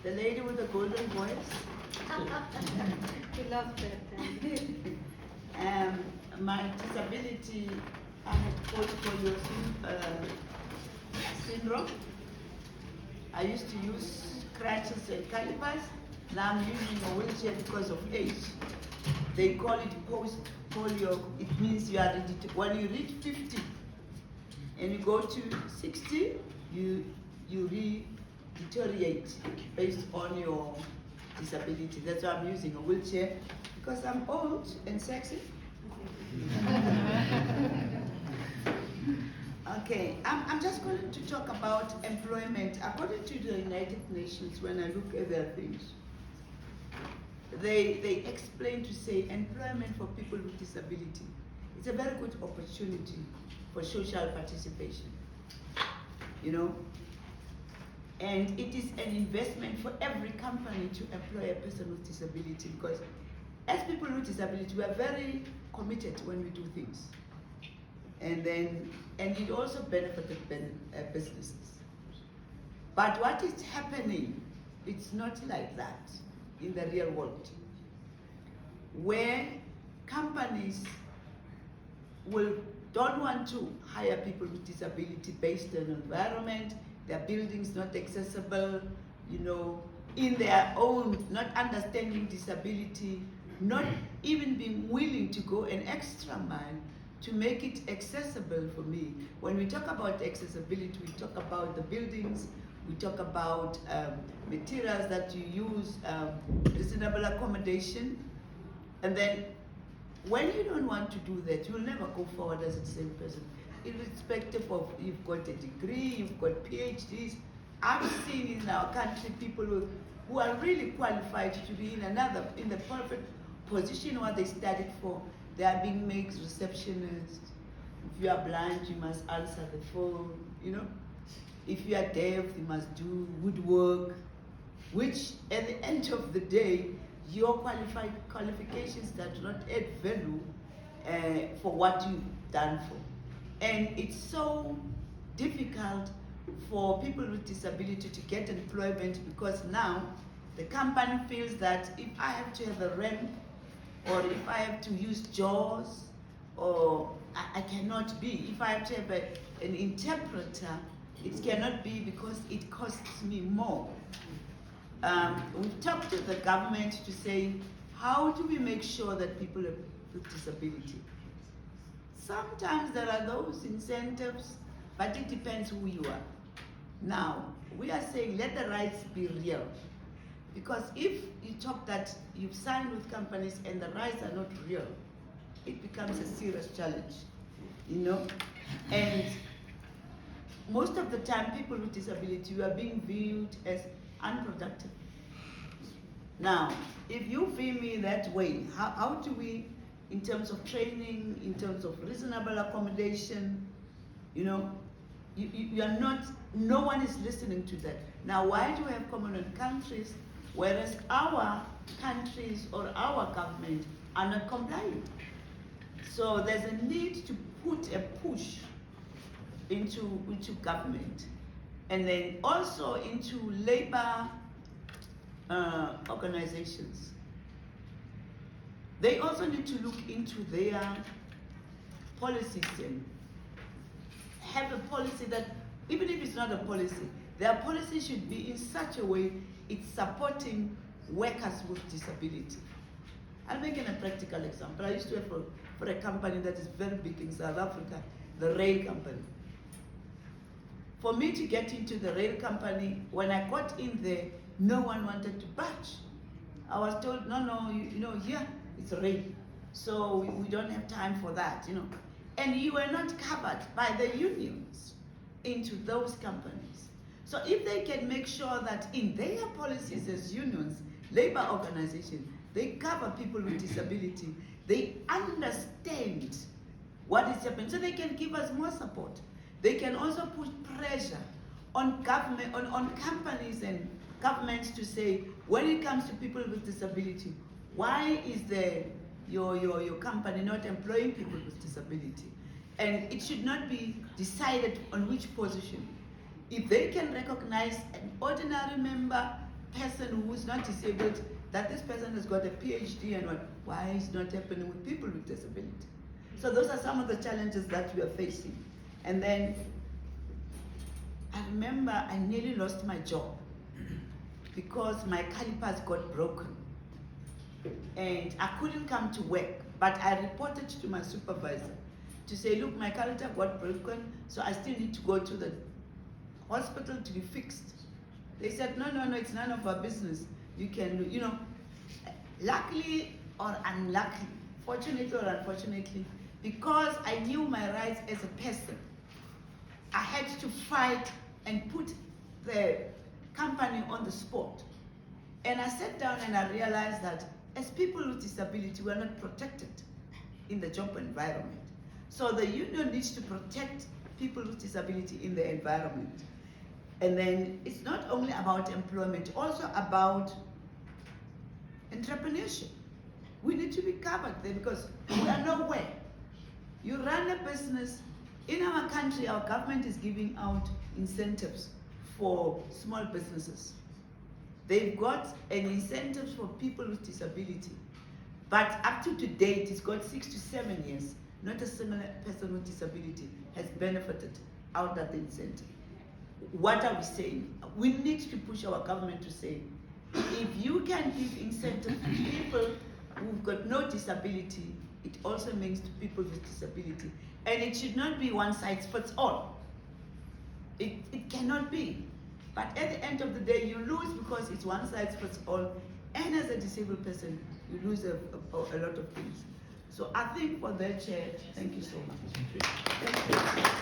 The lady with the golden voice. We love that. My disability, I have polio syndrome. I used to use crutches and calipers. Now I'm using a wheelchair because of age. They call it post-polio. It means you are ready to, when you reach 50 and you go to 60, you deteriorate based on your disability. That's why I'm using a wheelchair, because I'm old and sexy. Okay, I'm just going to talk about employment. According to the United Nations, when I look at their things, they explain to say employment for people with disability. It's a very good opportunity for social participation, you know, and it is an investment for every company to employ a person with disability, because as people with disability, we are very committed when we do things. And it also benefits businesses. But what is happening, it's not like that in the real world, where companies don't want to hire people with disability based on environment, their buildings not accessible, you know, in their own, not understanding disability, not even being willing to go an extra mile to make it accessible for me. When we talk about accessibility, we talk about the buildings, we talk about materials that you use, reasonable accommodation, and then when you don't want to do that, you'll never go forward as the same person, irrespective of you've got a degree, you've got PhDs. I've seen in our country people who are really qualified to be in the perfect position what they studied for. They are being made receptionists. If you are blind, you must answer the phone, you know. If you are deaf, you must do woodwork, which at the end of the day, your qualifications that do not add value for what you've done for. And it's so difficult for people with disability to get employment, because now the company feels that if I have to have a ramp, or if I have to use JAWS, or I cannot be. If I have to have an interpreter, it cannot be because it costs me more. We've talked to the government to say, how do we make sure that people with disability? Sometimes there are those incentives, but it depends who you are. Now, we are saying let the rights be real. Because if you talk that you've signed with companies and the rights are not real, it becomes a serious challenge, you know? And most of the time, people with disability are being viewed as unproductive. Now, if you view me that way, how do we, in terms of training, in terms of reasonable accommodation, you know, you are not, no one is listening to that. Now, why do we have Commonwealth countries, whereas our countries or our government are not complying? So there's a need to put a push into government, and then also into labor organizations. They also need to look into their policies and have a policy that, even if it's not a policy, their policy should be in such a way it's supporting workers with disability. I'll make a practical example. I used to work for a company that is very big in South Africa, the rail company. For me to get into the rail company, when I got in there, no one wanted to budge. I was told, no, you know, here it's rail, so we don't have time for that, you know. And you were not covered by the unions into those companies. So if they can make sure that in their policies as unions, labor organizations, they cover people with disability, they understand what is happening, so they can give us more support. They can also put pressure on government, on companies and governments to say, when it comes to people with disability, why is your company not employing people with disability? And it should not be decided on which position. If they can recognize an ordinary member person who's not disabled, that this person has got a PhD and what, why is not happening with people with disability? So those are some of the challenges that we are facing. And then I remember I nearly lost my job because my calipers got broken and I couldn't come to work, but I reported to my supervisor to say, look, my caliper got broken, so I still need to go to the hospital to be fixed. They said, no, it's none of our business. You can, you know, luckily or unluckily, fortunately or unfortunately, because I knew my rights as a person, I had to fight and put the company on the spot. And I sat down and I realized that as people with disability, we're not protected in the job environment. So the union needs to protect people with disability in the environment. And then it's not only about employment, also about entrepreneurship. We need to be covered there because we are nowhere. You run a business. In our country, our government is giving out incentives for small businesses. They've got an incentive for people with disability. But up to date, it's got 6 to 7 years. Not a single person with disability has benefited out of the incentive. What are we saying? We need to push our government to say, if you can give incentive to people who've got no disability, it also means to people with disability. And it should not be one size fits all. It cannot be. But at the end of the day, you lose because it's one size fits all. And as a disabled person, you lose a lot of things. So I think for that, Chair, thank you so much. Thank you. Thank you.